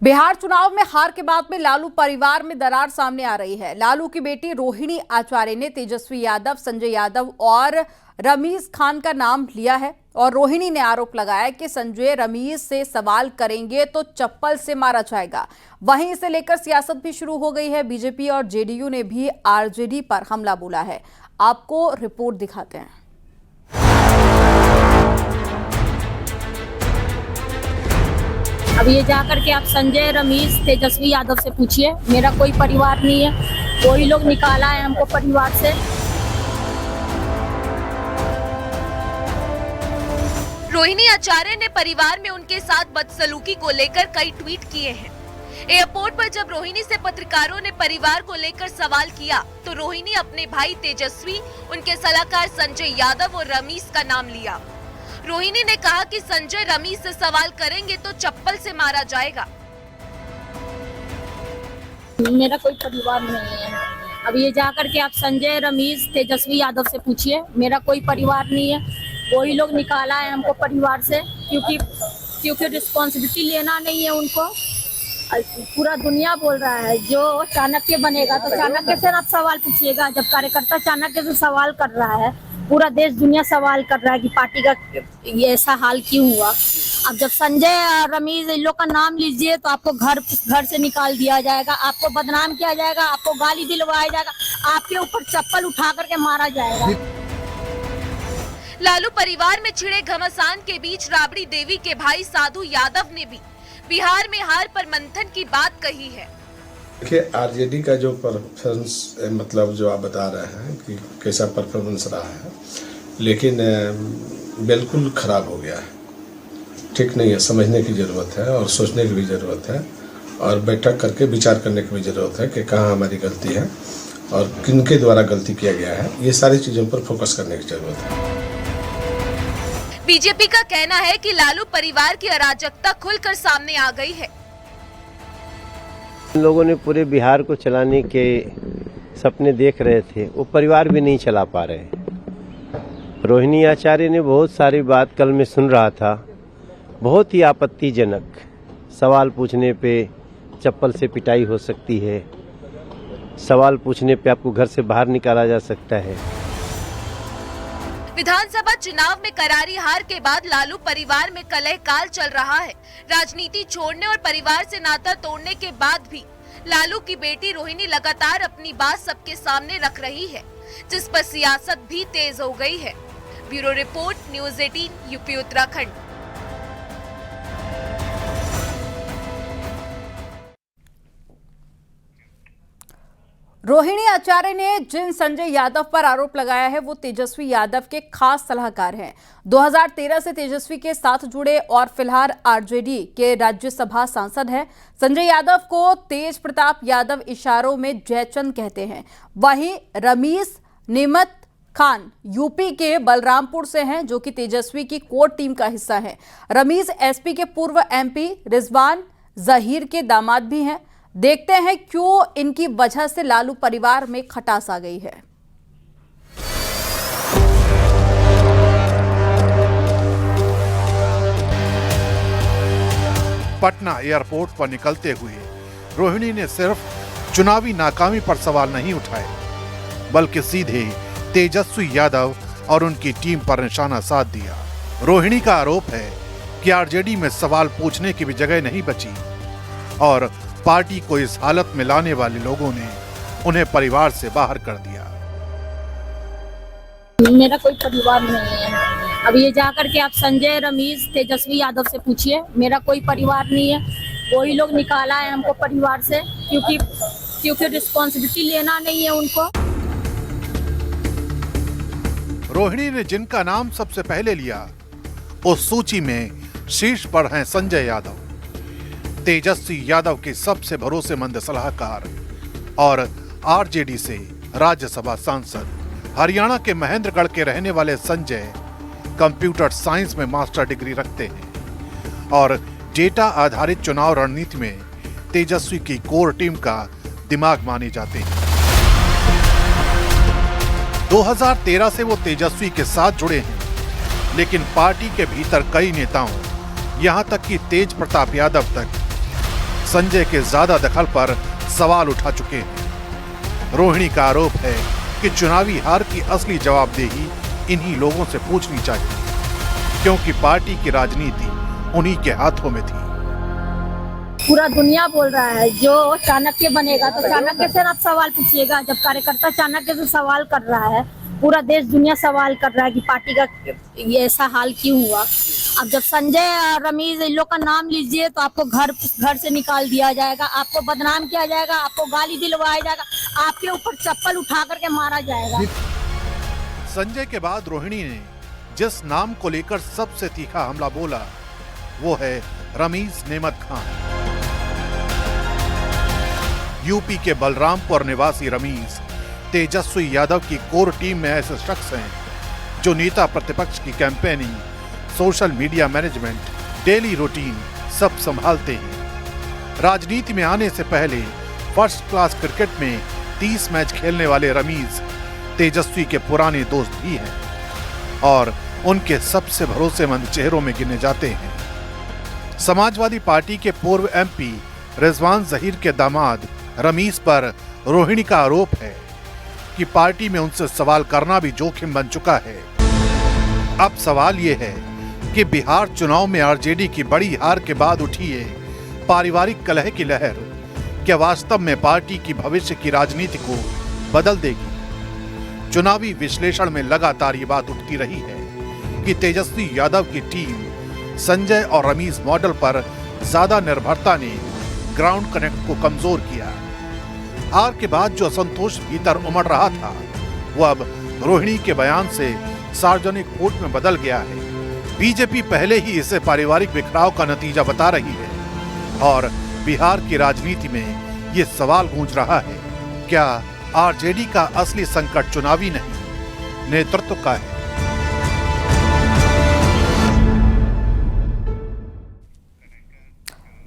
बिहार चुनाव में हार के बाद में लालू परिवार में दरार सामने आ रही है। लालू की बेटी रोहिणी आचार्य ने तेजस्वी यादव, संजय यादव और रमीज खान का नाम लिया है और रोहिणी ने आरोप लगाया कि संजय रमीज से सवाल करेंगे तो चप्पल से मारा जाएगा। वहीं इसे लेकर सियासत भी शुरू हो गई है। बीजेपी और जेडीयू ने भी आरजेडी पर हमला बोला है। आपको रिपोर्ट दिखाते हैं। अब ये जाकर के आप संजय, रमीज, तेजस्वी यादव से पूछिए। मेरा कोई परिवार नहीं है, कोई लोग निकाला है हमको परिवार से। रोहिणी आचार्य ने परिवार में उनके साथ बदसलूकी को लेकर कई ट्वीट किए हैं। एयरपोर्ट पर जब रोहिणी से पत्रकारों ने परिवार को लेकर सवाल किया तो रोहिणी अपने भाई तेजस्वी, उनके सलाहकार संजय यादव और रमीज का नाम लिया। रोहिणी ने कहा कि संजय रमीज से सवाल करेंगे तो चप्पल से मारा जाएगा। मेरा कोई परिवार नहीं है। अब ये जाकर के आप संजय, रमीज, तेजस्वी यादव से पूछिए। मेरा कोई परिवार नहीं है, कोई लोग निकाला है हमको परिवार से, क्योंकि रिस्पॉन्सिबिलिटी लेना नहीं है उनको। पूरा दुनिया बोल रहा है जो चाणक्य बनेगा तो चाणक्य से आप सवाल पूछिएगा। जब कार्यकर्ता चाणक्य से सवाल कर रहा है, पूरा देश दुनिया सवाल कर रहा है कि पार्टी का ये ऐसा हाल क्यों हुआ। अब जब संजय और रमीज इन लोग का नाम लीजिए तो आपको घर से निकाल दिया जाएगा, आपको बदनाम किया जाएगा, आपको गाली दिलवाया जाएगा, आपके ऊपर चप्पल उठा करके मारा जाएगा। लालू परिवार में छिड़े घमासान के बीच राबड़ी देवी के भाई साधु यादव ने भी बिहार में हार पर मंथन की बात कही है। देखिए, आरजेडी का जो परफॉर्मेंस, मतलब जो आप बता रहे हैं कि कैसा परफॉर्मेंस रहा है, लेकिन बिल्कुल खराब हो गया है। ठीक नहीं है। समझने की ज़रूरत है और सोचने की भी ज़रूरत है और बैठक करके विचार करने की भी ज़रूरत है कि कहाँ हमारी गलती है और किनके द्वारा गलती किया गया है। ये सारी चीज़ों पर फोकस करने की ज़रूरत है। बीजेपी का कहना है कि लालू परिवार की अराजकता खुलकर सामने आ गई है। लोगों ने पूरे बिहार को चलाने के सपने देख रहे थे, वो परिवार भी नहीं चला पा रहे। रोहिणी आचार्य ने बहुत सारी बात कल मैं सुन रहा था, बहुत ही आपत्तिजनक। सवाल पूछने पे चप्पल से पिटाई हो सकती है, सवाल पूछने पे आपको घर से बाहर निकाला जा सकता है। विधानसभा चुनाव में करारी हार के बाद लालू परिवार में कलह काल चल रहा है। राजनीति छोड़ने और परिवार से नाता तोड़ने के बाद भी लालू की बेटी रोहिणी लगातार अपनी बात सबके सामने रख रही है, जिस पर सियासत भी तेज हो गई है। Bureau report, news 18, UP Uttarakhand. Rohini Acharya ने जिन संजय यादव पर आरोप लगाया है वो तेजस्वी यादव के खास सलाहकार हैं। 2013 से तेजस्वी के साथ जुड़े और फिलहाल आरजेडी के राज्यसभा सांसद हैं। संजय यादव को तेज प्रताप यादव इशारों में जयचंद कहते हैं। वहीं रमीज नेमत खान यूपी के बलरामपुर से हैं, जो कि तेजस्वी की कोर टीम का हिस्सा है। रमीज एसपी के पूर्व एमपी रिजवान जहीर के दामाद भी हैं। देखते हैं क्यों इनकी वजह से लालू परिवार में खटास आ गई है। पटना एयरपोर्ट पर निकलते हुए रोहिणी ने सिर्फ चुनावी नाकामी पर सवाल नहीं उठाए, बल्कि सीधे तेजस्वी यादव और उनकी टीम पर निशाना साध दिया। रोहिणी का आरोप है कि आरजेडी में सवाल पूछने की भी जगह नहीं बची और पार्टी को इस हालत में लाने वाले लोगों ने उन्हें परिवार से बाहर कर दिया। मेरा कोई परिवार नहीं है। अब ये जाकर के आप संजय, रमीज, तेजस्वी यादव से पूछिए। मेरा कोई परिवार नहीं है, कोई लोग निकाला है हमको परिवार से, क्योंकि रिस्पॉन्सिबिलिटी लेना नहीं है उनको। रोहिणी ने जिनका नाम सबसे पहले लिया, उस सूची में शीर्ष पर हैं संजय यादव, तेजस्वी यादव के सबसे भरोसेमंद सलाहकार और आरजेडी से राज्यसभा सांसद। हरियाणा के महेंद्रगढ़ के रहने वाले संजय कंप्यूटर साइंस में मास्टर डिग्री रखते हैं और डेटा आधारित चुनाव रणनीति में तेजस्वी की कोर टीम का दिमाग माने जाते हैं। 2013 से वो तेजस्वी के साथ जुड़े हैं, लेकिन पार्टी के भीतर कई नेताओं, यहां तक कि तेज प्रताप यादव तक संजय के ज्यादा दखल पर सवाल उठा चुके हैं। रोहिणी का आरोप है कि चुनावी हार की असली जवाबदेही इन्हीं लोगों से पूछनी चाहिए, क्योंकि पार्टी की राजनीति उन्हीं के हाथों में थी। पूरा दुनिया बोल रहा है जो चाणक्य बनेगा तो चाणक्य से आप सवाल पूछिएगा। जब कार्यकर्ता चाणक्य से सवाल कर रहा है, पूरा देश दुनिया सवाल कर रहा है कि पार्टी का ये ऐसा हाल क्यों हुआ। अब जब संजय और रमीज इन लोग का नाम लीजिए तो आपको घर से निकाल दिया जाएगा, आपको बदनाम किया जाएगा, आपको गाली दिलवाया जाएगा, आपके ऊपर चप्पल उठा करके मारा जाएगा। संजय के बाद रोहिणी ने जिस नाम को लेकर सबसे तीखा हमला बोला वो है रमीज नेमत खान। यूपी के बलरामपुर निवासी रमीज तेजस्वी यादव की कोर टीम में ऐसे शख्स हैं जो नेता प्रतिपक्ष की campaigning, social media management, daily routine सब संभालते हैं। राजनीति में आने से पहले फर्स्ट क्लास क्रिकेट में 30 मैच खेलने वाले रमीज तेजस्वी के पुराने दोस्त भी हैं और उनके सबसे भरोसेमंद चेहरों में गिने जाते हैं। समाजवादी पार्टी के पूर्व एमपी रिजवान जहीर के दामाद रमीज पर रोहिणी का आरोप है कि पार्टी में उनसे सवाल करना भी जोखिम बन चुका है। अब सवाल ये है कि बिहार चुनाव में आरजेडी की बड़ी हार के बाद उठी है पारिवारिक कलह की लहर क्या वास्तव में पार्टी की भविष्य की राजनीति को बदल देगी? चुनावी विश्लेषण में लगातार ये बात उठती रही है कि तेजस्वी यादव की टीम संजय और रमीज मॉडल पर ज्यादा निर्भरता ने ग्राउंड कनेक्ट को कमजोर किया। हार के बाद जो असंतोष भीतर उमड़ रहा था वो अब रोहिणी के बयान से सार्वजनिक वोट में बदल गया है। बीजेपी पहले ही इसे पारिवारिक बिखराव का नतीजा बता रही है और बिहार की राजनीति में ये सवाल गूंज रहा है, क्या आरजेडी का असली संकट चुनावी नहीं नेतृत्व का है?